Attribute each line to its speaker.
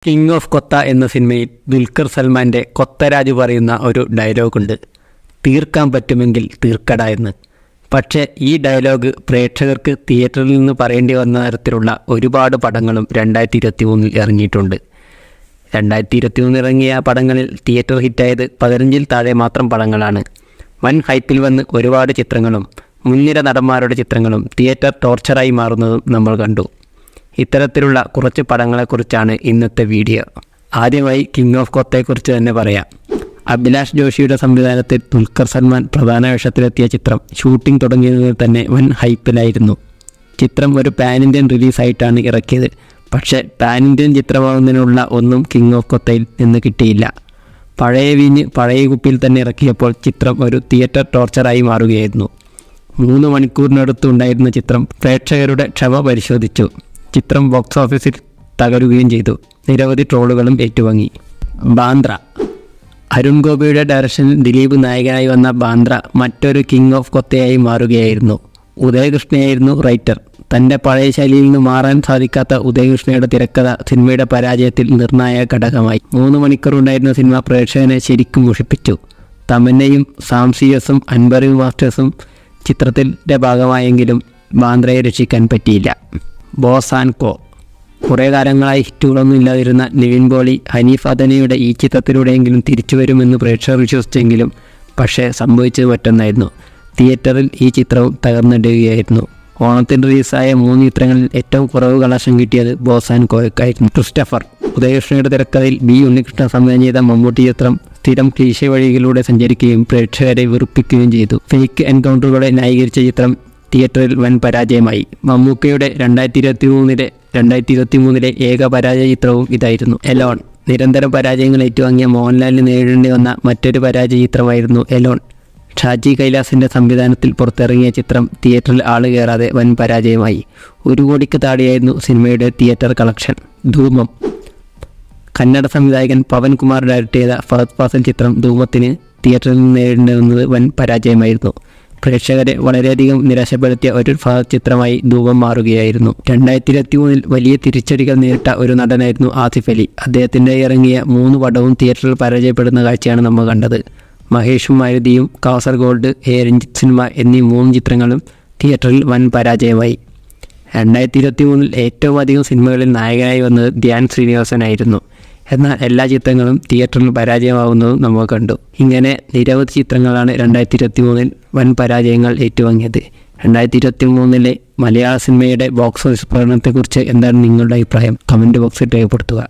Speaker 1: King of കൊത്ത എന്ന സിനിമയിൽ ദുൽഖർ സൽമാൻ്റെ കൊത്തരാജ് പറയുന്ന ഒരു ഡയലോഗുണ്ട്, തീർക്കാൻ പറ്റുമെങ്കിൽ തീർക്കട എന്ന്. പക്ഷേ ഈ ഡയലോഗ് പ്രേക്ഷകർക്ക് തിയേറ്ററിൽ നിന്ന് പറയേണ്ടി വന്ന തരത്തിലുള്ള ഒരുപാട് പടങ്ങളും 2023 ഇറങ്ങിയിട്ടുണ്ട്. 2023 ഇറങ്ങിയ പടങ്ങളിൽ തിയേറ്റർ ഹിറ്റായത് 15-ൽ താഴെ മാത്രം പടങ്ങളാണ്. വൻ ഹൈപ്പിൽ വന്ന് ഒരുപാട് ചിത്രങ്ങളും മുൻനിര നടന്മാരുടെ ചിത്രങ്ങളും തിയേറ്റർ ടോർച്ചറായി മാറുന്നതും നമ്മൾ കണ്ടു. ഇത്തരത്തിലുള്ള കുറച്ച് പടങ്ങളെക്കുറിച്ചാണ് ഇന്നത്തെ വീഡിയോ. ആദ്യമായി കിങ് ഓഫ് കൊത്തയെക്കുറിച്ച് തന്നെ പറയാം. അഭിലാഷ് ജോഷിയുടെ സംവിധാനത്തിൽ ദുൽഖർ സൽമാൻ പ്രധാന വേഷത്തിലെത്തിയ ചിത്രം ഷൂട്ടിംഗ് തുടങ്ങിയതിൽ തന്നെ വൻ ഹൈപ്പിലായിരുന്നു. ചിത്രം ഒരു പാൻ ഇന്ത്യൻ റിലീസായിട്ടാണ് ഇറക്കിയത്. പക്ഷേ പാൻ ഇന്ത്യൻ ചിത്രമാകുന്നതിനുള്ള ഒന്നും കിങ് ഓഫ് കൊത്തയിൽ നിന്ന് കിട്ടിയില്ല. പഴയ വീഞ്ഞ് പഴയ കുപ്പിയിൽ തന്നെ ഇറക്കിയപ്പോൾ ചിത്രം ഒരു തിയേറ്റർ ടോർച്ചറായി മാറുകയായിരുന്നു. 3 മണിക്കൂറിനടുത്ത് ഉണ്ടായിരുന്ന ചിത്രം പ്രേക്ഷകരുടെ ക്ഷമ പരിശോധിച്ചു. ചിത്രം ബോക്സ് ഓഫീസിൽ തകരുകയും ചെയ്തു. നിരവധി ട്രോളുകളും ഏറ്റുവാങ്ങി. ബാന്ദ്ര. അരുൺ ഗോപിയുടെ ഡയറക്ഷനിൽ ദിലീപ് നായകനായി വന്ന ബാന്ദ്ര മറ്റൊരു കിങ് ഓഫ് കൊത്തയായി മാറുകയായിരുന്നു. ഉദയകൃഷ്ണയായിരുന്നു റൈറ്റർ. തൻ്റെ പഴയ ശൈലിയിൽ നിന്ന് മാറാൻ സാധിക്കാത്ത ഉദയകൃഷ്ണയുടെ തിരക്കഥ സിനിമയുടെ പരാജയത്തിൽ നിർണായക ഘടകമായി. 3 മണിക്കൂർ ഉണ്ടായിരുന്ന സിനിമ പ്രേക്ഷകനെ ശരിക്കും മുഷിപ്പിച്ചു. തമന്നയും സാംസിയസും അൻവറി മാസ്റ്റേഴ്സും ചിത്രത്തിൻ്റെ ഭാഗമായെങ്കിലും ബാന്ദ്രയെ രക്ഷിക്കാൻ പറ്റിയില്ല. ബോസ് ആൻഡ് കോ. കുറേ കാലങ്ങളായി ഹിറ്റുകളൊന്നും ഇല്ലാതിരുന്ന നിവിൻ പോളി, ഹനീഫ് അദനയുടെ ഈ ചിത്രത്തിലൂടെയെങ്കിലും തിരിച്ചു വരുമെന്ന് പ്രേക്ഷകർ വിശ്വസിച്ചെങ്കിലും പക്ഷേ സംഭവിച്ചത് മറ്റൊന്നായിരുന്നു. തിയേറ്ററിൽ ഈ ചിത്രവും തകർന്നിടുകയായിരുന്നു. ഓണത്തിന് റിലീസായ 3 ചിത്രങ്ങളിൽ ഏറ്റവും കുറവ് കളക്ഷൻ കിട്ടിയത് ബോസ് ആൻഡ് കോയ്ക്കായിരുന്നു. ക്രിസ്റ്റഫർ. ഉദയകൃഷ്ണയുടെ തിരക്കഥയിൽ ബി ഉണ്ണികൃഷ്ണൻ സംവിധാനം ചെയ്ത മമ്മൂട്ടി ചിത്രം സ്ഥിരം ക്ലീശ വഴികളിലൂടെ സഞ്ചരിക്കുകയും പ്രേക്ഷകരെ വെറുപ്പിക്കുകയും ചെയ്തു. ഫേക്ക് എൻകൗണ്ടറുകളെ ന്യായീകരിച്ച ചിത്രം തിയേറ്ററിൽ വൻ പരാജയമായി. മമ്മൂക്കയുടെ 2023 ഏക പരാജയ ചിത്രവും ഇതായിരുന്നു. എലോൺ. നിരന്തരം പരാജയങ്ങൾ ഏറ്റുവാങ്ങിയ മോഹൻലാലിന് നേരിടേണ്ടി വന്ന മറ്റൊരു പരാജയ ചിത്രമായിരുന്നു എലോൺ. ഷാജി കൈലാസിൻ്റെ സംവിധാനത്തിൽ പുറത്തിറങ്ങിയ ചിത്രം തിയേറ്ററിൽ ആള് കയറാതെ വൻ പരാജയമായി. 1 കോടിക്ക് താഴെയായിരുന്നു സിനിമയുടെ തിയേറ്റർ കളക്ഷൻ. ധൂമം. കന്നഡ സംവിധായകൻ പവൻ കുമാർ ഡയറക്റ്റ് ചെയ്ത ഫഹദ് ഫാസിൽ ചിത്രം ധൂമത്തിന് തിയേറ്ററിൽ നിന്ന് നേരിടേണ്ടി വന്നത് വൻ പരാജയമായിരുന്നു. പ്രേക്ഷകരെ വളരെയധികം നിരാശപ്പെടുത്തിയ ഒരു ഫഹദ് ചിത്രമായി ധൂമം മാറുകയായിരുന്നു. 2023 വലിയ തിരിച്ചടികൾ നേരിട്ട ഒരു നടനായിരുന്നു ആസിഫ് അലി. അദ്ദേഹത്തിൻ്റെ ഇറങ്ങിയ 3 പടവും തിയേറ്ററിൽ പരാജയപ്പെടുന്ന കാഴ്ചയാണ് നമ്മൾ കണ്ടത്. മഹേഷും മാരുതിയും, കാസർഗോഡ്, എ രഞ്ജിത്ത് സിനിമ എന്നീ 3 ചിത്രങ്ങളും തിയേറ്ററിൽ വൻ പരാജയമായി. 2023 ഏറ്റവും അധികം സിനിമകളിൽ നായകനായി വന്നത് ധ്യാൻ ശ്രീനിവാസനായിരുന്നു. എന്നാൽ എല്ലാ ചിത്രങ്ങളും തിയേറ്ററിൽ പരാജയമാവുന്നതും നമ്മൾ കണ്ടു. ഇങ്ങനെ നിരവധി ചിത്രങ്ങളാണ് 2023 വൻ പരാജയങ്ങൾ ഏറ്റുവാങ്ങിയത്. 2023 മലയാള സിനിമയുടെ ബോക്സ് ഓഫീസ് പ്രകടനത്തെക്കുറിച്ച് എന്താണ് നിങ്ങളുടെ അഭിപ്രായം? കമൻറ്റ് ബോക്സിൽ രേഖപ്പെടുത്തുക.